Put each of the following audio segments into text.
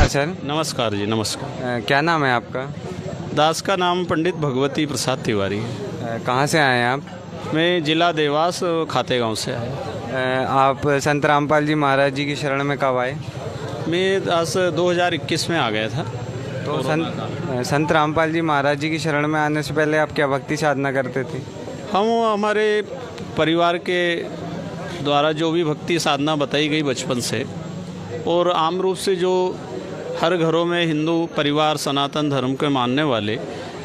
नमस्कार सर। नमस्कार जी, नमस्कार। क्या नाम है आपका? दास का नाम पंडित भगवती प्रसाद तिवारी है। कहाँ से आए हैं आप? मैं जिला देवास खातेगांव से आया। आप संत रामपाल जी महाराज जी की शरण में कब आए? मैं दास 2021 में आ गया था। तो संत रामपाल जी महाराज जी की शरण में आने से पहले आप क्या भक्ति साधना करते थे? हम हमारे परिवार के द्वारा जो भी भक्ति साधना बताई गई बचपन से, और आम रूप से जो हर घरों में हिंदू परिवार सनातन धर्म के मानने वाले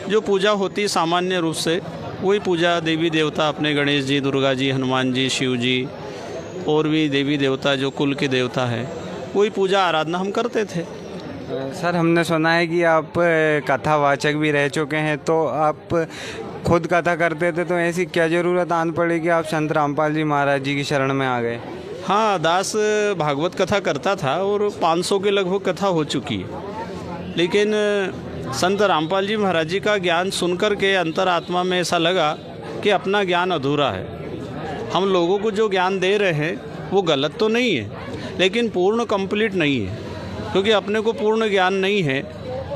जो पूजा होती सामान्य रूप से वही पूजा, देवी देवता अपने गणेश जी, दुर्गा जी, हनुमान जी, शिव जी और भी देवी देवता जो कुल के देवता है, वही पूजा आराधना हम करते थे। सर, हमने सुना है कि आप कथावाचक भी रह चुके हैं, तो आप खुद कथा करते थे, तो ऐसी क्या ज़रूरत आन पड़ी कि आप संत रामपाल जी महाराज जी की शरण में आ गए? हाँ, दास भागवत कथा करता था और 500 के लगभग कथा हो चुकी है, लेकिन संत रामपाल जी महाराज जी का ज्ञान सुनकर के अंतरात्मा में ऐसा लगा कि अपना ज्ञान अधूरा है। हम लोगों को जो ज्ञान दे रहे हैं वो गलत तो नहीं है, लेकिन पूर्ण कंप्लीट नहीं है, क्योंकि अपने को पूर्ण ज्ञान नहीं है।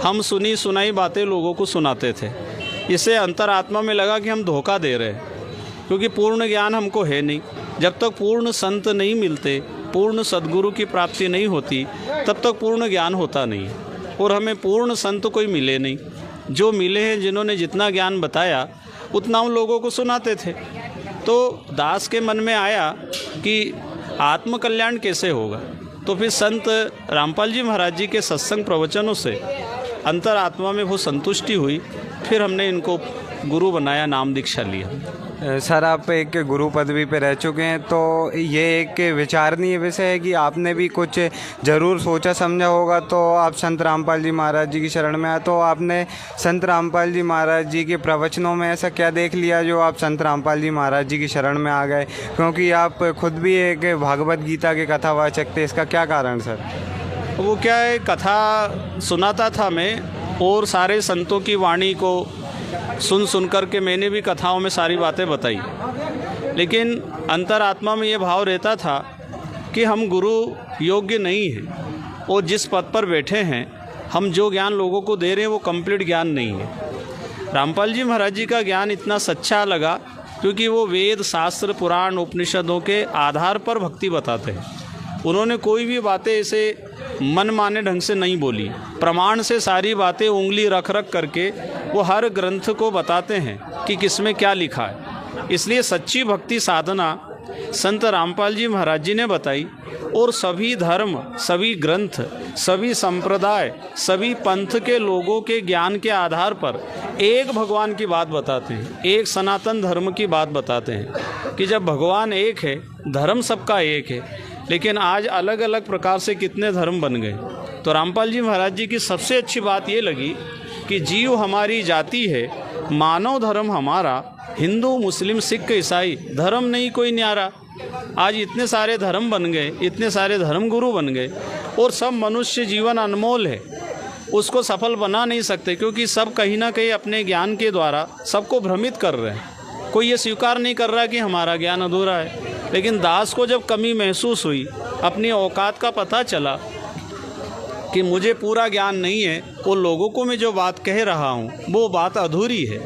हम सुनी सुनाई बातें लोगों को सुनाते थे, इससे अंतरात्मा में लगा कि हम धोखा दे रहे हैं, क्योंकि पूर्ण ज्ञान हमको है नहीं। जब तक पूर्ण संत नहीं मिलते, पूर्ण सद्गुरु की प्राप्ति नहीं होती, तब तक पूर्ण ज्ञान होता नहीं है। और हमें पूर्ण संत कोई मिले नहीं। जो मिले हैं, जिन्होंने जितना ज्ञान बताया उतना हम लोगों को सुनाते थे। तो दास के मन में आया कि आत्मकल्याण कैसे होगा, तो फिर संत रामपाल जी महाराज जी के सत्संग प्रवचनों से अंतरात्मा में वो संतुष्टि हुई। फिर हमने इनको गुरु बनाया, नाम दीक्षा लिया। सर, आप एक गुरु पदवी पे रह चुके हैं, तो ये एक विचारणीय विषय है कि आपने भी कुछ ज़रूर सोचा समझा होगा, तो आप संत रामपाल जी महाराज जी की शरण में आए। तो आपने संत रामपाल जी महाराज जी के प्रवचनों में ऐसा क्या देख लिया जो आप संत रामपाल जी महाराज जी की शरण में आ गए? क्योंकि आप खुद भी एक भागवत गीता के कथावाचक थे, इसका क्या कारण सर? वो क्या है, कथा सुनाता था मैं, और सारे संतों की वाणी को सुन कर के मैंने भी कथाओं में सारी बातें बताई, लेकिन अंतरात्मा में ये भाव रहता था कि हम गुरु योग्य नहीं हैं, और जिस पद पर बैठे हैं हम जो ज्ञान लोगों को दे रहे हैं वो कंप्लीट ज्ञान नहीं है। रामपाल जी महाराज जी का ज्ञान इतना सच्चा लगा क्योंकि वो वेद, शास्त्र, पुराण, उपनिषदों के आधार पर भक्ति बताते हैं। उन्होंने कोई भी बातें ऐसे मन माने ढंग से नहीं बोली, प्रमाण से सारी बातें उंगली रख रख करके वो हर ग्रंथ को बताते हैं कि किसमें क्या लिखा है। इसलिए सच्ची भक्ति साधना संत रामपाल जी महाराज जी ने बताई, और सभी धर्म, सभी ग्रंथ, सभी संप्रदाय, सभी पंथ के लोगों के ज्ञान के आधार पर एक भगवान की बात बताते हैं, एक सनातन धर्म की बात बताते हैं कि जब भगवान एक है, धर्म सबका एक है। लेकिन आज अलग अलग प्रकार से कितने धर्म बन गए। तो रामपाल जी महाराज जी की सबसे अच्छी बात ये लगी कि जीव हमारी जाति है, मानव धर्म हमारा, हिंदू, मुस्लिम, सिख, ईसाई, धर्म नहीं कोई न्यारा। आज इतने सारे धर्म बन गए, इतने सारे धर्म गुरु बन गए, और सब मनुष्य जीवन अनमोल है, उसको सफल बना नहीं सकते, क्योंकि सब कहीं ना कहीं अपने ज्ञान के द्वारा सबको भ्रमित कर रहे हैं। कोई ये स्वीकार नहीं कर रहा कि हमारा ज्ञान अधूरा है। लेकिन दास को जब कमी महसूस हुई, अपनी औकात का पता चला कि मुझे पूरा ज्ञान नहीं है, और लोगों को मैं जो बात कह रहा हूँ वो बात अधूरी है,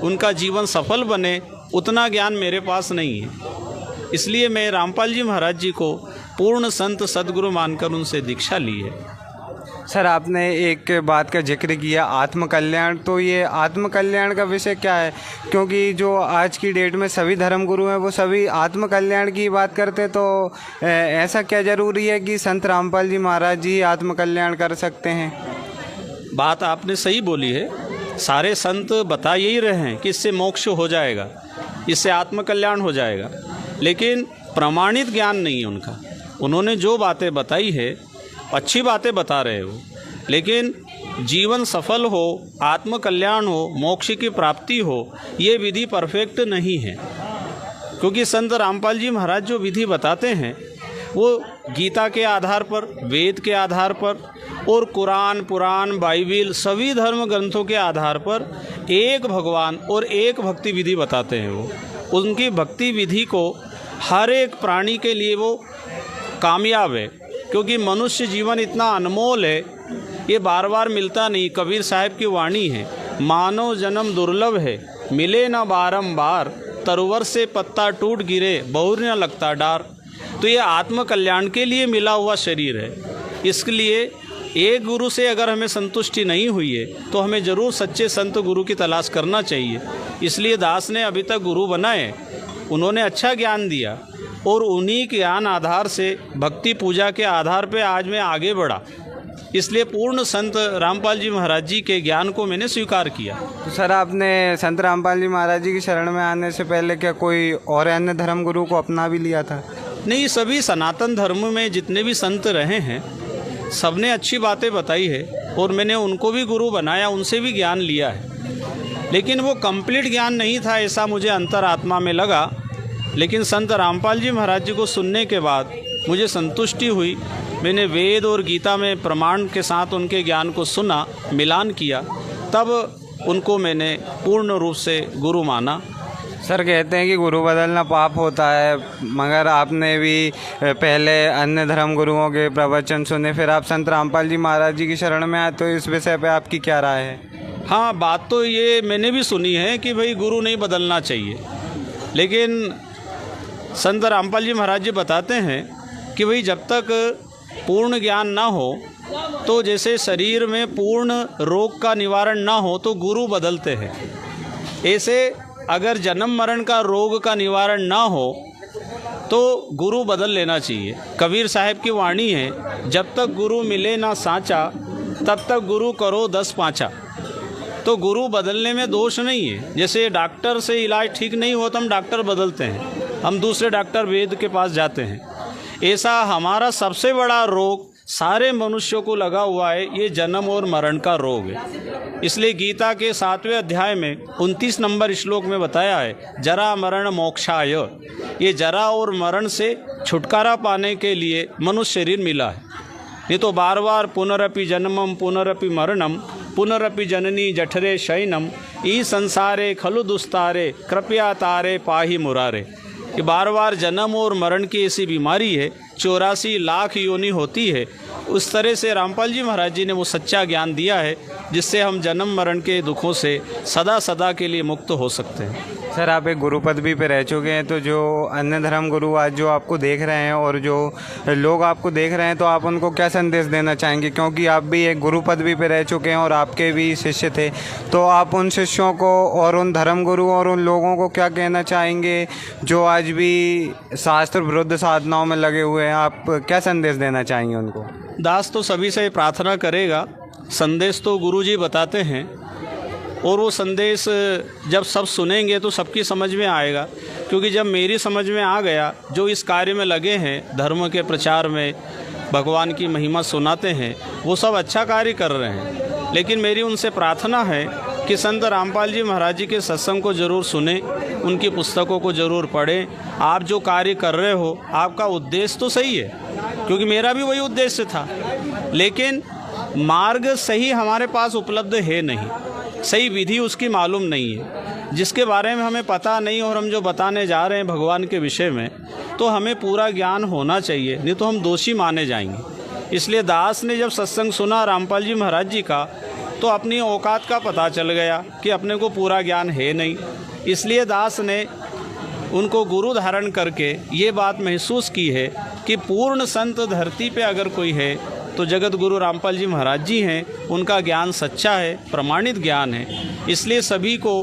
उनका जीवन सफल बने उतना ज्ञान मेरे पास नहीं है। इसलिए मैं रामपाल जी महाराज जी को पूर्ण संत सद्गुरु मानकर उनसे दीक्षा ली है। सर, आपने एक बात का जिक्र किया, आत्मकल्याण। तो ये आत्मकल्याण का विषय क्या है? क्योंकि जो आज की डेट में सभी धर्मगुरु हैं वो सभी आत्मकल्याण की बात करते, तो ऐसा क्या ज़रूरी है कि संत रामपाल जी महाराज जी आत्मकल्याण कर सकते हैं? बात आपने सही बोली है। सारे संत बता यही रहे हैं कि इससे मोक्ष हो जाएगा, इससे आत्मकल्याण हो जाएगा, लेकिन प्रमाणित ज्ञान नहीं है उनका। उन्होंने जो बातें बताई है अच्छी बातें बता रहे हो, लेकिन जीवन सफल हो, आत्मकल्याण हो, मोक्ष की प्राप्ति हो, ये विधि परफेक्ट नहीं है। क्योंकि संत रामपाल जी महाराज जो विधि बताते हैं वो गीता के आधार पर, वेद के आधार पर, और कुरान, पुराण, बाइबिल, सभी धर्म ग्रंथों के आधार पर एक भगवान और एक भक्ति विधि बताते हैं। वो उनकी भक्ति विधि को हर एक प्राणी के लिए वो कामयाब है, क्योंकि मनुष्य जीवन इतना अनमोल है ये बार बार मिलता नहीं। कबीर साहब की वाणी है, मानव जन्म दुर्लभ है, मिले ना बारंबार, तरुवर से पत्ता टूट गिरे, बहुर न लगता डार। तो ये आत्म कल्याण के लिए मिला हुआ शरीर है। इसलिए एक गुरु से अगर हमें संतुष्टि नहीं हुई है तो हमें ज़रूर सच्चे संत गुरु की तलाश करना चाहिए। इसलिए दास ने अभी तक गुरु बनाए, उन्होंने अच्छा ज्ञान दिया और उन्हीं के ज्ञान आधार से भक्ति पूजा के आधार पे आज मैं आगे बढ़ा। इसलिए पूर्ण संत रामपाल जी महाराज जी के ज्ञान को मैंने स्वीकार किया। तो सर, आपने संत रामपाल जी महाराज जी की शरण में आने से पहले क्या कोई और अन्य धर्म गुरु को अपना भी लिया था? नहीं, सभी सनातन धर्म में जितने भी संत रहे हैं सबने अच्छी बातें बताई है और मैंने उनको भी गुरु बनाया, उनसे भी ज्ञान लिया है। लेकिन वो कंप्लीट ज्ञान नहीं था ऐसा मुझे अंतरात्मा में लगा। लेकिन संत रामपाल जी महाराज जी को सुनने के बाद मुझे संतुष्टि हुई। मैंने वेद और गीता में प्रमाण के साथ उनके ज्ञान को सुना, मिलान किया, तब उनको मैंने पूर्ण रूप से गुरु माना। सर, कहते हैं कि गुरु बदलना पाप होता है, मगर आपने भी पहले अन्य धर्म गुरुओं के प्रवचन सुने, फिर आप संत रामपाल जी महाराज जी की शरण में आए, तो इस विषय पे आपकी क्या राय है? हाँ, बात तो ये मैंने भी सुनी है कि भाई गुरु नहीं बदलना चाहिए। लेकिन संत रामपाल जी महाराज जी बताते हैं कि भाई जब तक पूर्ण ज्ञान ना हो, तो जैसे शरीर में पूर्ण रोग का निवारण ना हो तो गुरु बदलते हैं, ऐसे अगर जन्म मरण का रोग का निवारण ना हो तो गुरु बदल लेना चाहिए। कबीर साहब की वाणी है, जब तक गुरु मिले ना सांचा, तब तक गुरु करो 10 पाँचा। तो गुरु बदलने में दोष नहीं है। जैसे डॉक्टर से इलाज ठीक नहीं हो तो हम डॉक्टर बदलते हैं, हम दूसरे डॉक्टर वैद्य के पास जाते हैं। ऐसा हमारा सबसे बड़ा रोग सारे मनुष्यों को लगा हुआ है, ये जन्म और मरण का रोग है। इसलिए गीता के 7वें अध्याय में 29 नंबर श्लोक में बताया है, जरा मरण मोक्षाय। ये जरा और मरण से छुटकारा पाने के लिए मनुष्य शरीर मिला है। नहीं तो बार बार पुनरपि जन्मम पुनरपि मरणम पुनरपि जननी जठरे शयनम ई संसारे खलु दुस्तारे कृपया तारे पाही मुरारे। कि बार बार जन्म और मरण की ऐसी बीमारी है, 84 लाख योनि होती है। उस तरह से रामपाल जी महाराज जी ने वो सच्चा ज्ञान दिया है जिससे हम जन्म मरण के दुखों से सदा सदा के लिए मुक्त हो सकते हैं। सर, आप एक गुरु पदवी पे रह चुके हैं, तो जो अन्य धर्म गुरु आज जो आपको देख रहे हैं और जो लोग आपको देख रहे हैं, तो आप उनको क्या संदेश देना चाहेंगे? क्योंकि आप भी एक गुरु पदवी पे रह चुके हैं और आपके भी शिष्य थे, तो आप उन शिष्यों को और उन धर्म गुरु और उन लोगों को क्या कहना चाहेंगे जो आज भी शास्त्र विरुद्ध साधनाओं में लगे हुए हैं? आप क्या संदेश देना चाहेंगे उनको? दास तो सभी से प्रार्थना करेगा, संदेश तो गुरु जी बताते हैं और वो संदेश जब सब सुनेंगे तो सबकी समझ में आएगा। क्योंकि जब मेरी समझ में आ गया, जो इस कार्य में लगे हैं, धर्म के प्रचार में भगवान की महिमा सुनाते हैं, वो सब अच्छा कार्य कर रहे हैं। लेकिन मेरी उनसे प्रार्थना है कि संत रामपाल जी महाराज जी के सत्संग को ज़रूर सुने, उनकी पुस्तकों को ज़रूर पढ़ें। आप जो कार्य कर रहे हो, आपका उद्देश्य तो सही है, क्योंकि मेरा भी वही उद्देश्य था, लेकिन मार्ग सही हमारे पास उपलब्ध है नहीं, सही विधि उसकी मालूम नहीं है, जिसके बारे में हमें पता नहीं। और हम जो बताने जा रहे हैं भगवान के विषय में, तो हमें पूरा ज्ञान होना चाहिए, नहीं तो हम दोषी माने जाएंगे। इसलिए दास ने जब सत्संग सुना रामपाल जी महाराज जी का, तो अपनी औकात का पता चल गया कि अपने को पूरा ज्ञान है नहीं। इसलिए दास ने उनको गुरु धारण करके ये बात महसूस की है कि पूर्ण संत धरती पे अगर कोई है तो जगत गुरु रामपाल जी महाराज जी हैं। उनका ज्ञान सच्चा है, प्रमाणित ज्ञान है। इसलिए सभी को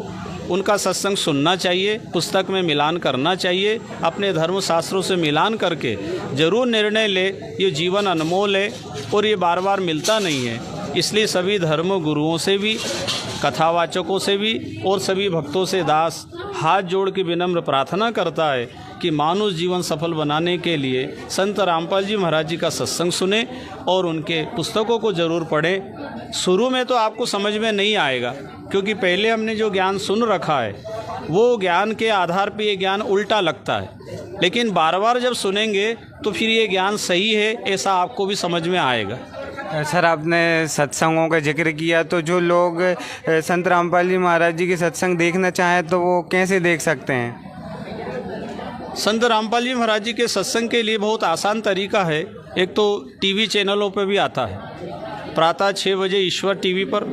उनका सत्संग सुनना चाहिए, पुस्तक में मिलान करना चाहिए, अपने धर्म शास्त्रों से मिलान करके ज़रूर निर्णय ले। ये जीवन अनमोल है और ये बार बार मिलता नहीं है। इसलिए सभी धर्म गुरुओं से भी, कथावाचकों से भी और सभी भक्तों से दास हाथ जोड़ के विनम्र प्रार्थना करता है कि मानुष जीवन सफल बनाने के लिए संत रामपाल जी महाराज जी का सत्संग सुने और उनके पुस्तकों को ज़रूर पढ़ें। शुरू में तो आपको समझ में नहीं आएगा, क्योंकि पहले हमने जो ज्ञान सुन रखा है वो ज्ञान के आधार पर ये ज्ञान उल्टा लगता है। लेकिन बार बार जब सुनेंगे तो फिर ये ज्ञान सही है ऐसा आपको भी समझ में आएगा। सर, आपने सत्संगों का जिक्र किया, तो जो लोग संत रामपाल जी महाराज जी के सत्संग देखना चाहें तो वो कैसे देख सकते हैं? संत रामपाल जी महाराज जी के सत्संग के लिए बहुत आसान तरीका है। एक तो टीवी चैनलों पर भी आता है, प्रातः 6 बजे ईश्वर टीवी पर,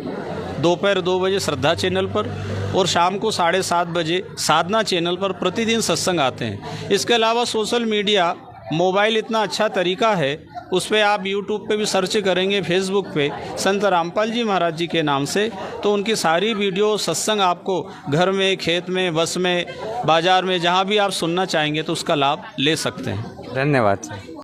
दोपहर 2 बजे श्रद्धा चैनल पर और शाम को 7:30 बजे साधना चैनल पर प्रतिदिन सत्संग आते हैं। इसके अलावा सोशल मीडिया, मोबाइल इतना अच्छा तरीका है, उस पर आप यूट्यूब पे भी सर्च करेंगे, फेसबुक पे संत रामपाल जी महाराज जी के नाम से, तो उनकी सारी वीडियो सत्संग आपको घर में, खेत में, बस में, बाज़ार में, जहाँ भी आप सुनना चाहेंगे तो उसका लाभ ले सकते हैं। धन्यवाद सर।